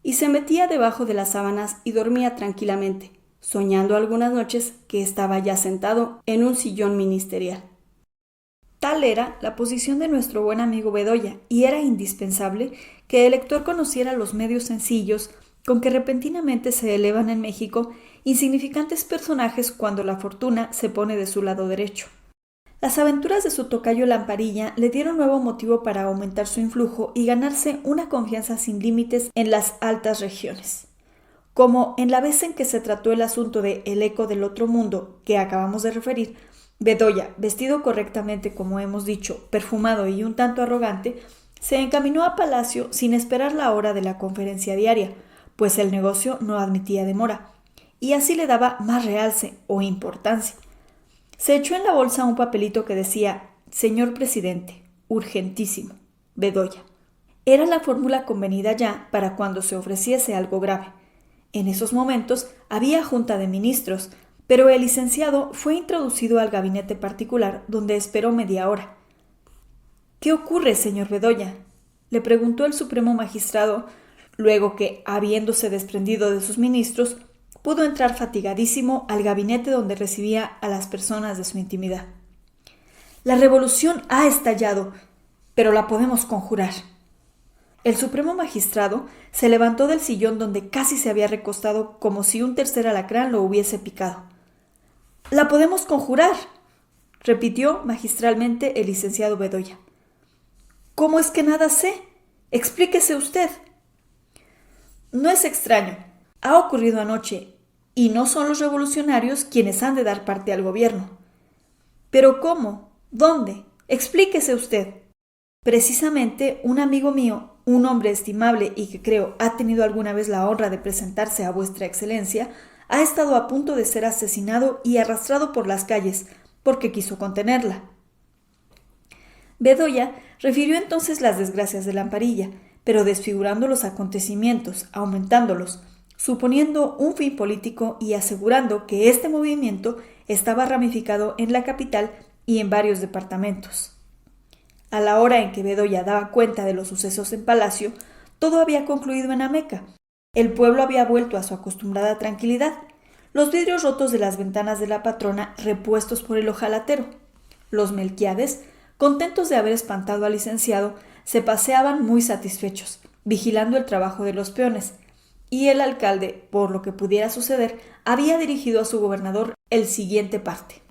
Y se metía debajo de las sábanas y dormía tranquilamente, soñando algunas noches que estaba ya sentado en un sillón ministerial. Tal era la posición de nuestro buen amigo Bedoya, y era indispensable que el lector conociera los medios sencillos con que repentinamente se elevan en México insignificantes personajes cuando la fortuna se pone de su lado derecho. Las aventuras de su tocayo Lamparilla le dieron nuevo motivo para aumentar su influjo y ganarse una confianza sin límites en las altas regiones. Como en la vez en que se trató el asunto de El eco del otro mundo que acabamos de referir, Bedoya, vestido correctamente como hemos dicho, perfumado y un tanto arrogante, se encaminó a Palacio sin esperar la hora de la conferencia diaria, pues el negocio no admitía demora, y así le daba más realce o importancia. Se echó en la bolsa un papelito que decía: «Señor presidente, urgentísimo, Bedoya». Era la fórmula convenida ya para cuando se ofreciese algo grave. En esos momentos había junta de ministros, pero el licenciado fue introducido al gabinete particular, donde esperó media hora. «¿Qué ocurre, señor Bedoya?», le preguntó el supremo magistrado, luego que, habiéndose desprendido de sus ministros, pudo entrar fatigadísimo al gabinete donde recibía a las personas de su intimidad. «La revolución ha estallado, pero la podemos conjurar». El supremo magistrado se levantó del sillón donde casi se había recostado como si un tercer alacrán lo hubiese picado. «¡La podemos conjurar!», repitió magistralmente el licenciado Bedoya. «¿Cómo es que nada sé? Explíquese usted». «No es extraño. Ha ocurrido anoche, y no son los revolucionarios quienes han de dar parte al gobierno». «¿Pero cómo? ¿Dónde? Explíquese usted». «Precisamente un amigo mío, un hombre estimable y que creo ha tenido alguna vez la honra de presentarse a vuestra excelencia, ha estado a punto de ser asesinado y arrastrado por las calles porque quiso contenerla». Bedoya refirió entonces las desgracias de Lamparilla, pero desfigurando los acontecimientos, aumentándolos, suponiendo un fin político y asegurando que este movimiento estaba ramificado en la capital y en varios departamentos. A la hora en que Bedoya daba cuenta de los sucesos en Palacio, todo había concluido en Ameca. El pueblo había vuelto a su acostumbrada tranquilidad, los vidrios rotos de las ventanas de la patrona repuestos por el ojalatero. Los Melquiades, contentos de haber espantado al licenciado, se paseaban muy satisfechos, vigilando el trabajo de los peones, y el alcalde, por lo que pudiera suceder, había dirigido a su gobernador el siguiente parte.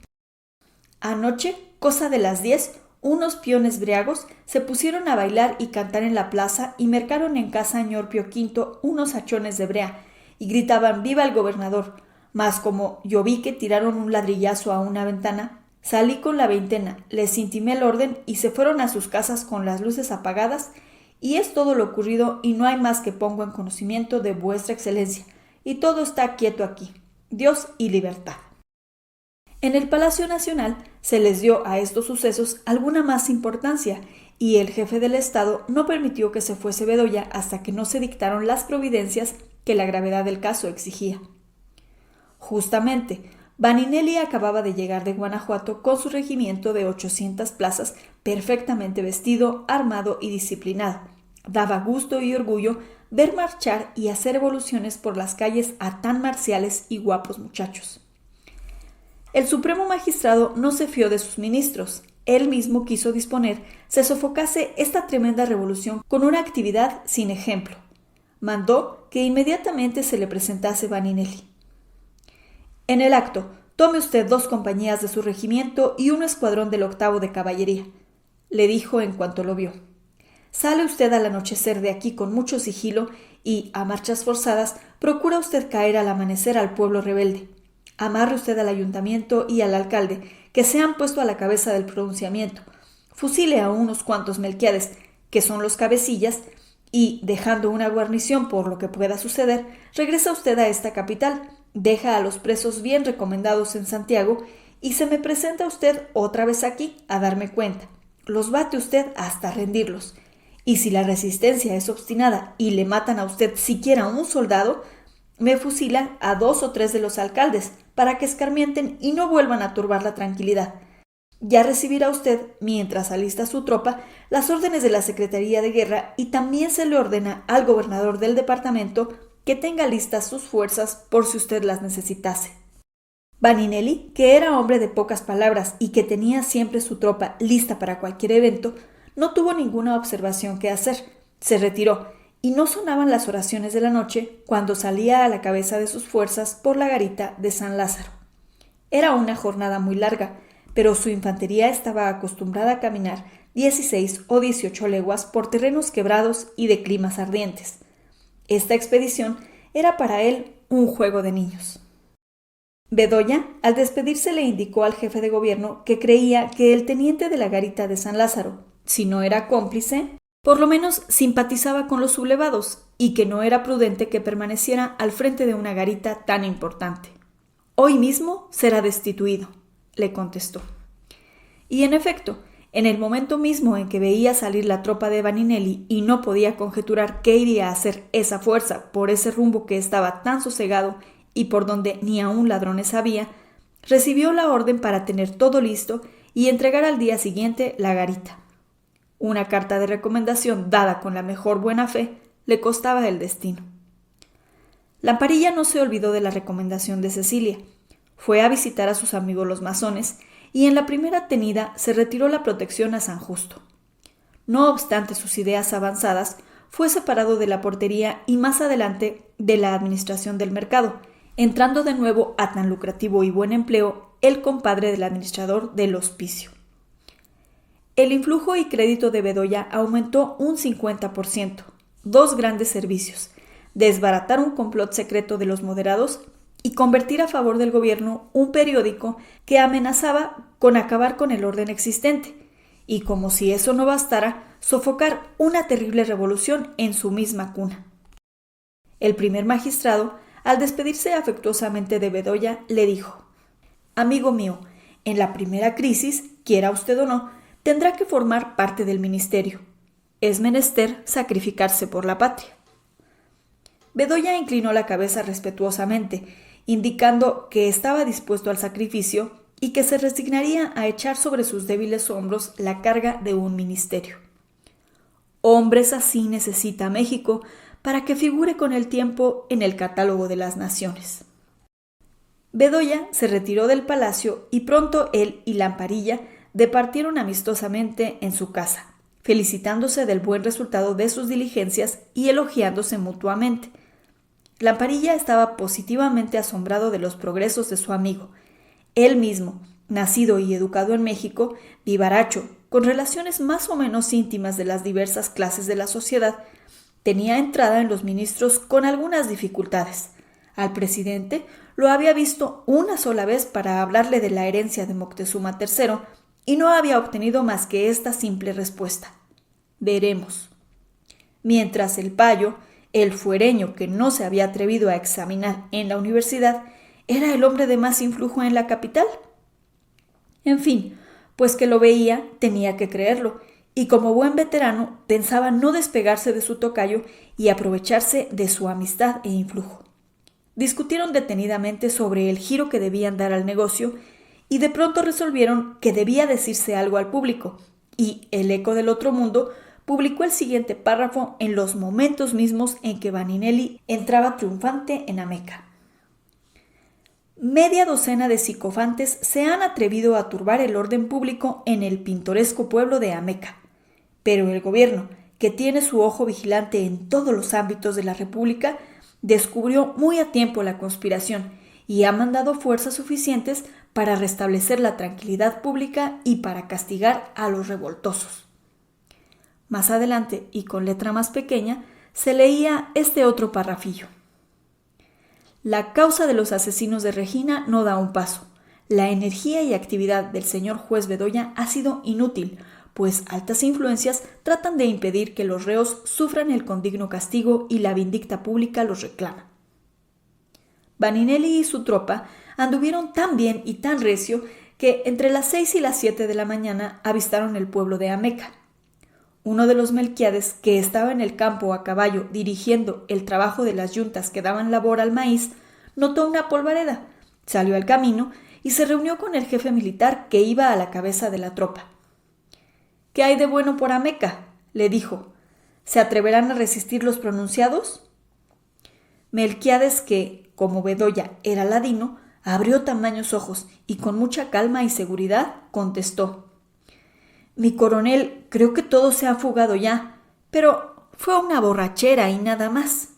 Anoche, cosa de las 10, unos peones briagos se pusieron a bailar y cantar en la plaza y mercaron en casa Ñor Pío V unos hachones de brea y gritaban «¡Viva el gobernador!». Mas como yo vi que tiraron un ladrillazo a una ventana, salí con la veintena, les intimé el orden y se fueron a sus casas con las luces apagadas, y es todo lo ocurrido y no hay más que pongo en conocimiento de vuestra excelencia, y todo está quieto aquí. Dios y libertad». En el Palacio Nacional se les dio a estos sucesos alguna más importancia, y el jefe del Estado no permitió que se fuese Bedoya hasta que no se dictaron las providencias que la gravedad del caso exigía. Justamente, Vaninelli acababa de llegar de Guanajuato con su regimiento de 800 plazas, perfectamente vestido, armado y disciplinado. Daba gusto y orgullo ver marchar y hacer evoluciones por las calles a tan marciales y guapos muchachos. El supremo magistrado no se fió de sus ministros. Él mismo quiso disponer se sofocase esta tremenda revolución con una actividad sin ejemplo. Mandó que inmediatamente se le presentase Vaninelli. En el acto, tome usted 2 compañías de su regimiento y un escuadrón del 8º de caballería, le dijo en cuanto lo vio. Sale usted al anochecer de aquí con mucho sigilo y, a marchas forzadas, procura usted caer al amanecer al pueblo rebelde. Amarre usted al ayuntamiento y al alcalde, que se han puesto a la cabeza del pronunciamiento. Fusile a unos cuantos Melquiades, que son los cabecillas, y, dejando una guarnición por lo que pueda suceder, regresa usted a esta capital, deja a los presos bien recomendados en Santiago y se me presenta usted otra vez aquí a darme cuenta. Los bate usted hasta rendirlos. Y si la resistencia es obstinada y le matan a usted siquiera un soldado, me fusila a 2 o 3 de los alcaldes para que escarmienten y no vuelvan a turbar la tranquilidad. Ya recibirá usted, mientras alista su tropa, las órdenes de la Secretaría de Guerra y también se le ordena al gobernador del departamento que tenga listas sus fuerzas por si usted las necesitase. Vaninelli, que era hombre de pocas palabras y que tenía siempre su tropa lista para cualquier evento, no tuvo ninguna observación que hacer. Se retiró, y no sonaban las oraciones de la noche cuando salía a la cabeza de sus fuerzas por la garita de San Lázaro. Era una jornada muy larga, pero su infantería estaba acostumbrada a caminar 16 o 18 leguas por terrenos quebrados y de climas ardientes. Esta expedición era para él un juego de niños. Bedoya, al despedirse, le indicó al jefe de gobierno que creía que el teniente de la garita de San Lázaro, si no era cómplice, por lo menos simpatizaba con los sublevados y que no era prudente que permaneciera al frente de una garita tan importante. Hoy mismo será destituido, le contestó. Y en efecto, en el momento mismo en que veía salir la tropa de Vaninelli y no podía conjeturar qué iría a hacer esa fuerza por ese rumbo que estaba tan sosegado y por donde ni aun ladrones había, recibió la orden para tener todo listo y entregar al día siguiente la garita. Una carta de recomendación dada con la mejor buena fe le costaba el destino. Lamparilla no se olvidó de la recomendación de Cecilia. Fue a visitar a sus amigos los masones y en la primera tenida se retiró la protección a San Justo. No obstante sus ideas avanzadas, fue separado de la portería y más adelante de la administración del mercado, entrando de nuevo a tan lucrativo y buen empleo el compadre del administrador del hospicio. El influjo y crédito de Bedoya aumentó un 50%, 2 grandes servicios: desbaratar un complot secreto de los moderados y convertir a favor del gobierno un periódico que amenazaba con acabar con el orden existente, y como si eso no bastara, sofocar una terrible revolución en su misma cuna. El primer magistrado, al despedirse afectuosamente de Bedoya, le dijo: «Amigo mío, en la primera crisis, quiera usted o no, tendrá que formar parte del ministerio. Es menester sacrificarse por la patria». Bedoya inclinó la cabeza respetuosamente, indicando que estaba dispuesto al sacrificio y que se resignaría a echar sobre sus débiles hombros la carga de un ministerio. Hombres así necesita México para que figure con el tiempo en el catálogo de las naciones. Bedoya se retiró del palacio y pronto él y Lamparilla departieron amistosamente en su casa, felicitándose del buen resultado de sus diligencias y elogiándose mutuamente. Lamparilla estaba positivamente asombrado de los progresos de su amigo. Él mismo, nacido y educado en México, vivaracho, con relaciones más o menos íntimas de las diversas clases de la sociedad, tenía entrada en los ministros con algunas dificultades. Al presidente lo había visto una sola vez para hablarle de la herencia de Moctezuma III y no había obtenido más que esta simple respuesta: veremos. Mientras el payo, el fuereño que no se había atrevido a examinar en la universidad, era el hombre de más influjo en la capital. En fin, pues que lo veía, tenía que creerlo, y como buen veterano pensaba no despegarse de su tocayo y aprovecharse de su amistad e influjo. Discutieron detenidamente sobre el giro que debían dar al negocio y de pronto resolvieron que debía decirse algo al público, y El Eco del Otro Mundo publicó el siguiente párrafo en los momentos mismos en que Vaninelli entraba triunfante en Ameca. Media docena de psicofantes se han atrevido a turbar el orden público en el pintoresco pueblo de Ameca, pero el gobierno, que tiene su ojo vigilante en todos los ámbitos de la República, descubrió muy a tiempo la conspiración y ha mandado fuerzas suficientes para restablecer la tranquilidad pública y para castigar a los revoltosos. Más adelante, y con letra más pequeña, se leía este otro parrafillo. La causa de los asesinos de Regina no da un paso. La energía y actividad del señor juez Bedoya ha sido inútil, pues altas influencias tratan de impedir que los reos sufran el condigno castigo y la vindicta pública los reclama. Vaninelli y su tropa anduvieron tan bien y tan recio que entre las 6 y las 7 de la mañana avistaron el pueblo de Ameca. Uno de los Melquiades, que estaba en el campo a caballo dirigiendo el trabajo de las yuntas que daban labor al maíz, notó una polvareda, salió al camino y se reunió con el jefe militar que iba a la cabeza de la tropa. «¿Qué hay de bueno por Ameca?», le dijo. «¿Se atreverán a resistir los pronunciados?». Melquiades, que, como Bedoya era ladino, abrió tamaños ojos y con mucha calma y seguridad contestó: «Mi coronel, creo que todos se han fugado ya, pero fue una borrachera y nada más».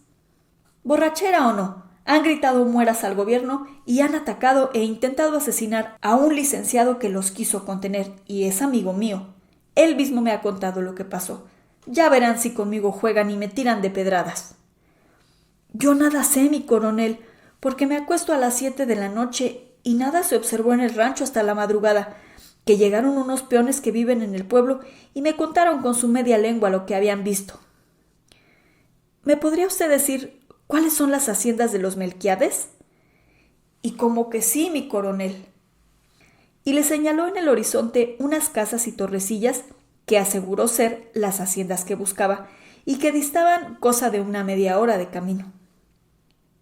«Borrachera o no, han gritado mueras al gobierno y han atacado e intentado asesinar a un licenciado que los quiso contener y es amigo mío. Él mismo me ha contado lo que pasó. Ya verán si conmigo juegan y me tiran de pedradas». «Yo nada sé, mi coronel, porque me acuesto a las 7 de la noche y nada se observó en el rancho hasta la madrugada, que llegaron unos peones que viven en el pueblo y me contaron con su media lengua lo que habían visto». «¿Me podría usted decir cuáles son las haciendas de los Melquiades?». «Y como que sí, mi coronel». Y le señaló en el horizonte unas casas y torrecillas que aseguró ser las haciendas que buscaba y que distaban cosa de una media hora de camino.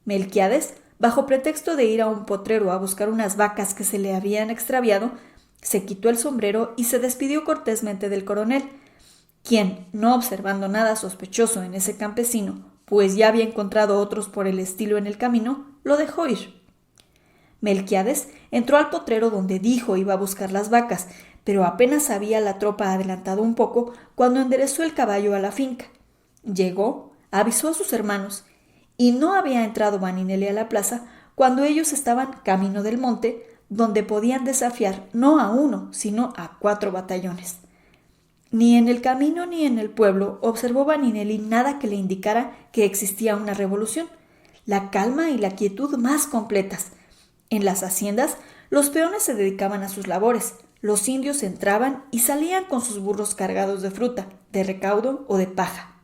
Melquiades, bajo pretexto de ir a un potrero a buscar unas vacas que se le habían extraviado, se quitó el sombrero y se despidió cortésmente del coronel, quien, no observando nada sospechoso en ese campesino, pues ya había encontrado otros por el estilo en el camino, lo dejó ir. Melquiades entró al potrero donde dijo iba a buscar las vacas, pero apenas había la tropa adelantado un poco cuando enderezó el caballo a la finca. Llegó, avisó a sus hermanos, y no había entrado Vaninelli a la plaza cuando ellos estaban camino del monte, donde podían desafiar no a uno, sino a 4 batallones. Ni en el camino ni en el pueblo observó Vaninelli nada que le indicara que existía una revolución. La calma y la quietud más completas. En las haciendas, los peones se dedicaban a sus labores, los indios entraban y salían con sus burros cargados de fruta, de recaudo o de paja.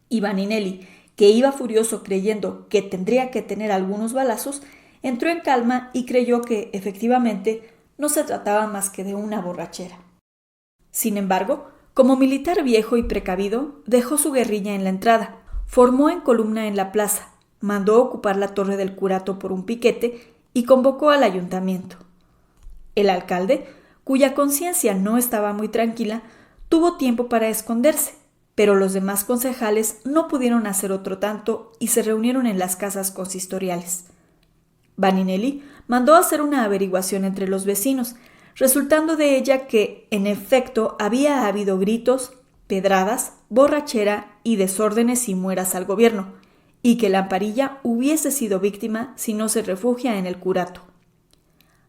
Y Vaninelli, que iba furioso creyendo que tendría que tener algunos balazos, entró en calma y creyó que, efectivamente, no se trataba más que de una borrachera. Sin embargo, como militar viejo y precavido, dejó su guerrilla en la entrada, formó en columna en la plaza, mandó ocupar la torre del curato por un piquete y convocó al ayuntamiento. El alcalde, cuya conciencia no estaba muy tranquila, tuvo tiempo para esconderse, pero los demás concejales no pudieron hacer otro tanto y se reunieron en las casas consistoriales. Vaninelli mandó hacer una averiguación entre los vecinos, resultando de ella que, en efecto, había habido gritos, pedradas, borrachera y desórdenes y mueras al gobierno, y que Lamparilla hubiese sido víctima si no se refugia en el curato.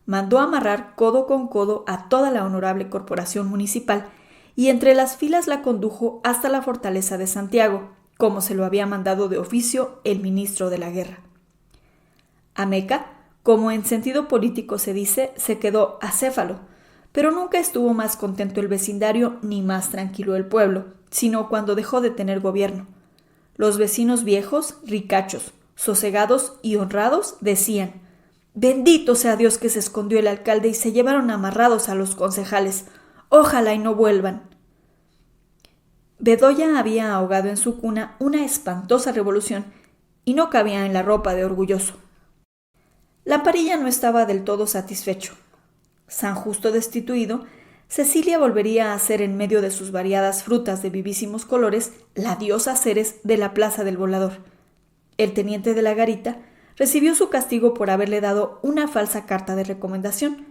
Mandó amarrar codo con codo a toda la honorable corporación municipal y entre las filas la condujo hasta la fortaleza de Santiago, como se lo había mandado de oficio el ministro de la guerra. Ameca, como en sentido político se dice, se quedó acéfalo, pero nunca estuvo más contento el vecindario ni más tranquilo el pueblo, sino cuando dejó de tener gobierno. Los vecinos viejos, ricachos, sosegados y honrados decían: «Bendito sea Dios que se escondió el alcalde y se llevaron amarrados a los concejales. Ojalá y no vuelvan». Bedoya había ahogado en su cuna una espantosa revolución y no cabía en la ropa de orgulloso. Lamparilla no estaba del todo satisfecho. San Justo destituido, Cecilia volvería a ser en medio de sus variadas frutas de vivísimos colores la diosa Ceres de la Plaza del Volador. El teniente de la garita recibió su castigo por haberle dado una falsa carta de recomendación,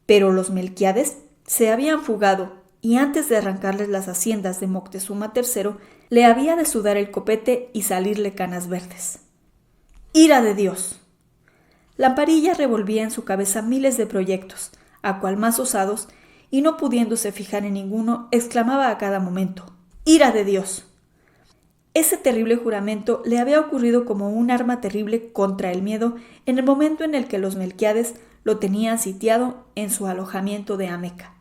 pero los Melquiades se habían fugado y antes de arrancarles las haciendas de Moctezuma III le había de sudar el copete y salirle canas verdes. ¡Ira de Dios! Lamparilla revolvía en su cabeza miles de proyectos, a cual más osados, y no pudiéndose fijar en ninguno, exclamaba a cada momento: ¡Ira de Dios! Ese terrible juramento le había ocurrido como un arma terrible contra el miedo en el momento en el que los Melquiades lo tenían sitiado en su alojamiento de Ameca.